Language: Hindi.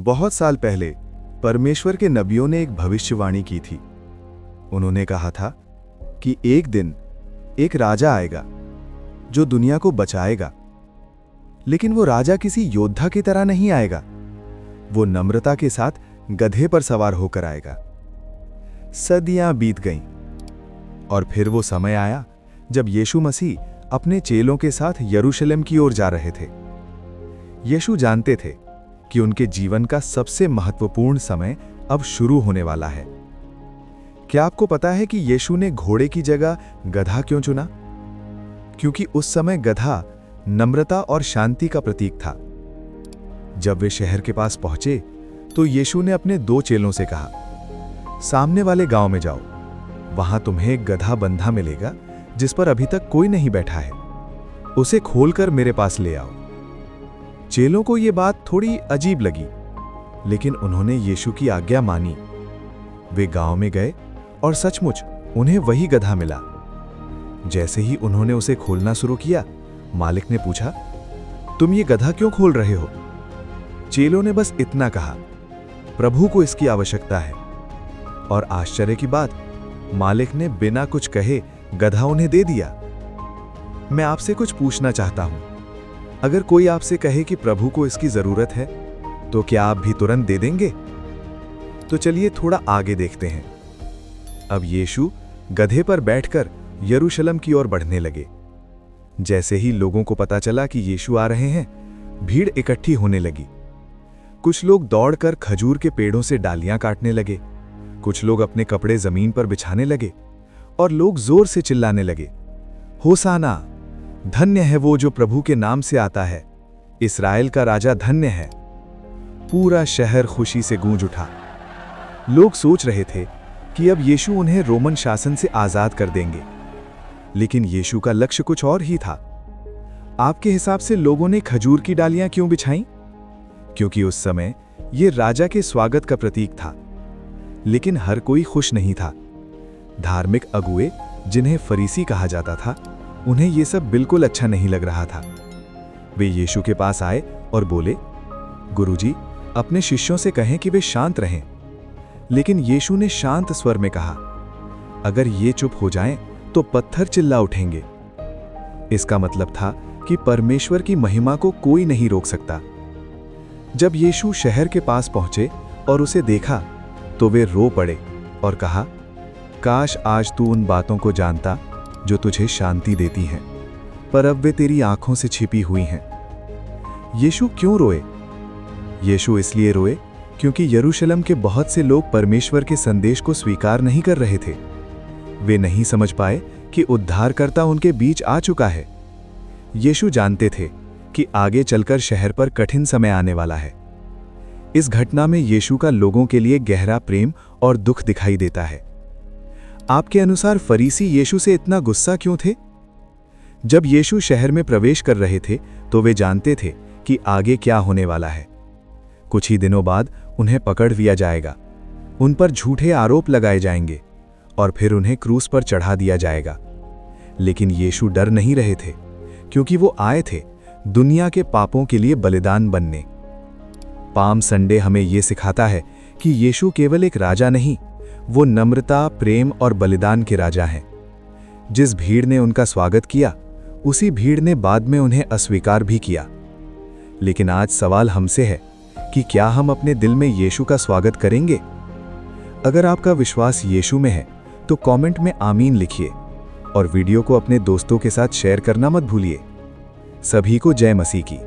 बहुत साल पहले परमेश्वर के नबियों ने एक भविष्यवाणी की थी। उन्होंने कहा था कि एक दिन एक राजा आएगा जो दुनिया को बचाएगा, लेकिन वो राजा किसी योद्धा की तरह नहीं आएगा। वो नम्रता के साथ गधे पर सवार होकर आएगा। सदियां बीत गईं और फिर वो समय आया जब यीशु मसीह अपने चेलों के साथ यरूशलेम की ओर जा रहे थे। यीशु जानते थे कि उनके जीवन का सबसे महत्वपूर्ण समय अब शुरू होने वाला है। क्या आपको पता है कि यीशु ने घोड़े की जगह गधा क्यों चुना? क्योंकि उस समय गधा नम्रता और शांति का प्रतीक था। जब वे शहर के पास पहुंचे तो यीशु ने अपने 2 चेलों से कहा, सामने वाले गांव में जाओ, वहां तुम्हें एक गधा बंधा मिलेगा जिस पर अभी तक कोई नहीं बैठा है। उसे खोलकर मेरे पास ले आओ। चेलों को यह बात थोड़ी अजीब लगी, लेकिन उन्होंने यीशु की आज्ञा मानी। वे गांव में गए और सचमुच उन्हें वही गधा मिला। जैसे ही उन्होंने उसे खोलना शुरू किया, मालिक ने पूछा, तुम ये गधा क्यों खोल रहे हो? चेलों ने बस इतना कहा, प्रभु को इसकी आवश्यकता है। और आश्चर्य की बात, मालिक ने बिना कुछ कहे गधा उन्हें दे दिया। मैं आपसे कुछ पूछना चाहता हूं, अगर कोई आपसे कहे कि प्रभु को इसकी जरूरत है, तो क्या आप भी तुरंत दे देंगे? तो चलिए थोड़ा आगे देखते हैं। अब यीशु गधे पर बैठकर यरूशलेम की ओर बढ़ने लगे। जैसे ही लोगों को पता चला कि यीशु आ रहे हैं, भीड़ इकट्ठी होने लगी। कुछ लोग दौड़कर खजूर के पेड़ों से डालियां काटने लगे, कुछ लोग अपने कपड़े जमीन पर बिछाने लगे और लोग जोर से चिल्लाने लगे, होसाना, धन्य है वो जो प्रभु के नाम से आता है, इस्राएल का राजा धन्य है। पूरा शहर खुशी से गूंज उठा। लोग सोच रहे थे कि अब यीशु उन्हें रोमन शासन से आजाद कर देंगे, लेकिन यीशु का लक्ष्य कुछ और ही था। आपके हिसाब से लोगों ने खजूर की डालियां क्यों बिछाईं? क्योंकि उस समय यह राजा के स्वागत का प्रतीक था। लेकिन हर कोई खुश नहीं था। धार्मिक अगुए, जिन्हें फरीसी कहा जाता था, उन्हें यह सब बिल्कुल अच्छा नहीं लग रहा था। वे यीशु के पास आए और बोले, गुरुजी, अपने शिष्यों से कहें कि वे शांत रहें। लेकिन यीशु ने शांत स्वर में कहा, अगर ये चुप हो जाएं, तो पत्थर चिल्ला उठेंगे। इसका मतलब था कि परमेश्वर की महिमा को कोई नहीं रोक सकता। जब यीशु शहर के पास पहुंचे और उसे देखा, तो वे रो पड़े और कहा, काश आज तू उन बातों को जानता जो तुझे शांति देती हैं, पर अब वे तेरी आंखों से छिपी हुई हैं। यीशु क्यों रोए? यीशु इसलिए रोए क्योंकि यरूशलेम के बहुत से लोग परमेश्वर के संदेश को स्वीकार नहीं कर रहे थे। वे नहीं समझ पाए कि उद्धारकर्ता उनके बीच आ चुका है। यीशु जानते थे कि आगे चलकर शहर पर कठिन समय आने वाला है। इस घटना में यीशु का लोगों के लिए गहरा प्रेम और दुख दिखाई देता है। आपके अनुसार फरीसी यीशु से इतना गुस्सा क्यों थे? जब यीशु शहर में प्रवेश कर रहे थे, तो वे जानते थे कि आगे क्या होने वाला है। कुछ ही दिनों बाद उन्हें पकड़ लिया जाएगा, उन पर झूठे आरोप लगाए जाएंगे और फिर उन्हें क्रूस पर चढ़ा दिया जाएगा। लेकिन यीशु डर नहीं रहे थे, क्योंकि वो आए थे दुनिया के पापों के लिए बलिदान बनने। पाम संडे हमें यह सिखाता है कि यीशु केवल एक राजा नहीं, वो नम्रता, प्रेम और बलिदान के राजा हैं। जिस भीड़ ने उनका स्वागत किया, उसी भीड़ ने बाद में उन्हें अस्वीकार भी किया। लेकिन आज सवाल हमसे है कि क्या हम अपने दिल में यीशु का स्वागत करेंगे? अगर आपका विश्वास यीशु में है, तो कमेंट में आमीन लिखिए और वीडियो को अपने दोस्तों के साथ शेयर करना मत भूलिए। सभी को जय मसीह की।